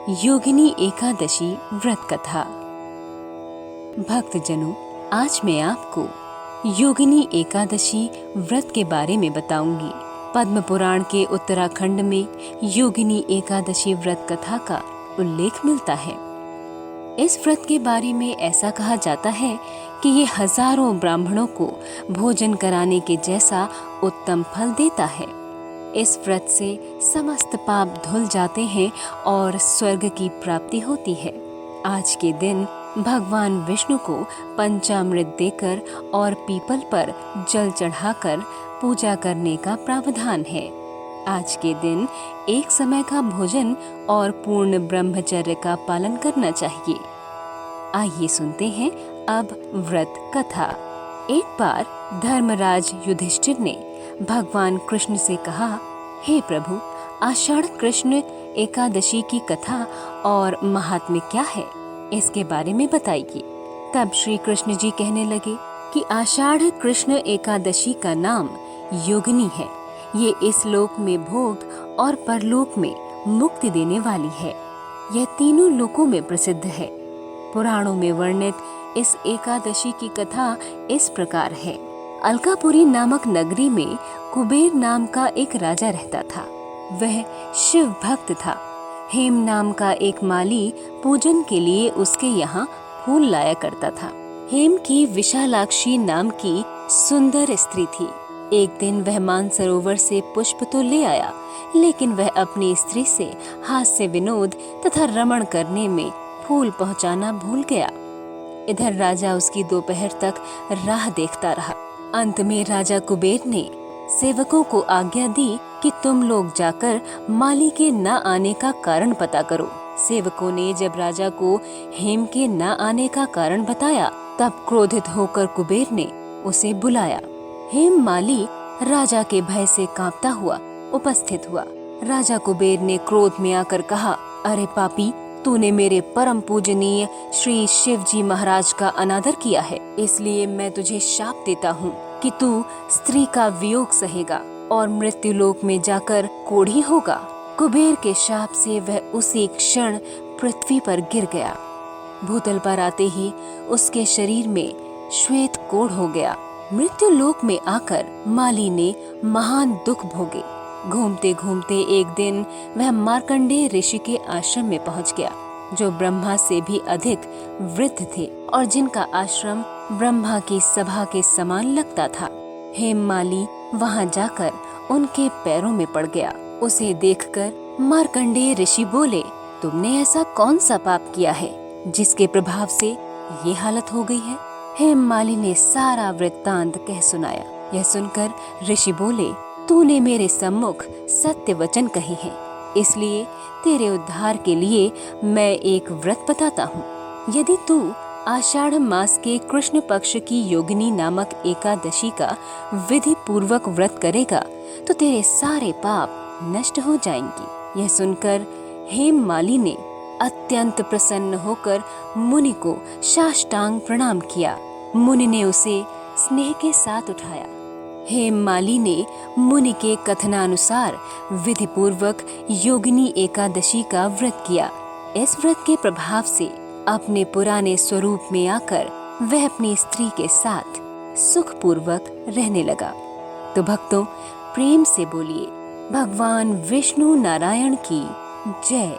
योगिनी एकादशी व्रत कथा। भक्तजनों, आज मैं आपको योगिनी एकादशी व्रत के बारे में बताऊंगी। पद्म पुराण के उत्तराखंड में योगिनी एकादशी व्रत कथा का उल्लेख मिलता है। इस व्रत के बारे में ऐसा कहा जाता है कि ये हजारों ब्राह्मणों को भोजन कराने के जैसा उत्तम फल देता है। इस व्रत से समस्त पाप धुल जाते हैं और स्वर्ग की प्राप्ति होती है। आज के दिन भगवान विष्णु को पंचामृत देकर और पीपल पर जल चढ़ाकर पूजा करने का प्रावधान है। आज के दिन एक समय का भोजन और पूर्ण ब्रह्मचर्य का पालन करना चाहिए। आइए सुनते हैं अब व्रत कथा। एक बार धर्मराज युधिष्ठिर ने भगवान कृष्ण से कहा, हे प्रभु, आषाढ़ कृष्ण एकादशी की कथा और महात्म्य क्या है, इसके बारे में बताइए। तब श्री कृष्ण जी कहने लगे कि आषाढ़ कृष्ण एकादशी का नाम योगिनी है। ये इस लोक में भोग और परलोक में मुक्ति देने वाली है। यह तीनों लोकों में प्रसिद्ध है। पुराणों में वर्णित इस एकादशी की कथा इस प्रकार है। अलकापुरी नामक नगरी में कुबेर नाम का एक राजा रहता था। वह शिव भक्त था। हेम नाम का एक माली पूजन के लिए उसके यहाँ फूल लाया करता था। हेम की विशालाक्षी नाम की सुंदर स्त्री थी। एक दिन वह मानसरोवर से पुष्प तो ले आया, लेकिन वह अपनी स्त्री से हास्य विनोद तथा रमण करने में फूल पहुँचाना भूल गया। इधर राजा उसकी दोपहर तक राह देखता रहा। अंत में राजा कुबेर ने सेवकों को आज्ञा दी कि तुम लोग जाकर माली के न आने का कारण पता करो। सेवकों ने जब राजा को हेम के न आने का कारण बताया, तब क्रोधित होकर कुबेर ने उसे बुलाया। हेम माली राजा के भय से कांपता हुआ उपस्थित हुआ। राजा कुबेर ने क्रोध में आकर कहा, अरे पापी, तूने मेरे परम पूजनीय श्री शिव जी महाराज का अनादर किया है, इसलिए मैं तुझे शाप देता हूँ कि तू स्त्री का वियोग सहेगा और मृत्यु लोक में जाकर कोढ़ी होगा। कुबेर के शाप से वह उसी क्षण पृथ्वी पर गिर गया। भूतल पर आते ही उसके शरीर में श्वेत कोढ़ हो गया। मृत्यु लोक में आकर माली ने महान दुख भोगे। घूमते घूमते एक दिन वह मार्कंडेय ऋषि के आश्रम में पहुंच गया, जो ब्रह्मा से भी अधिक वृद्ध थे और जिनका आश्रम ब्रह्मा की सभा के समान लगता था। हेम माली वहां जाकर उनके पैरों में पड़ गया। उसे देखकर मार्कंडेय ऋषि बोले, तुमने ऐसा कौन सा पाप किया है जिसके प्रभाव से ये हालत हो गई है? हेम माली ने सारा वृत्तांत कह सुनाया। यह सुनकर ऋषि बोले, तूने मेरे सम्मुख सत्य वचन कहे हैं, इसलिए तेरे उद्धार के लिए मैं एक व्रत बताता हूँ। यदि तू आषाढ़ मास के कृष्ण पक्ष की योगिनी नामक एकादशी का विधि पूर्वक व्रत करेगा तो तेरे सारे पाप नष्ट हो जाएंगे। यह सुनकर हेम माली ने अत्यंत प्रसन्न होकर मुनि को साष्टांग प्रणाम किया। मुनि ने उसे स्नेह के साथ उठाया। हेम माली ने मुनि के कथनानुसार विधि पूर्वक योगिनी एकादशी का व्रत किया। इस व्रत के प्रभाव से अपने पुराने स्वरूप में आकर वह अपनी स्त्री के साथ सुख पूर्वक रहने लगा। तो भक्तों, प्रेम से बोलिए, भगवान विष्णु नारायण की जय।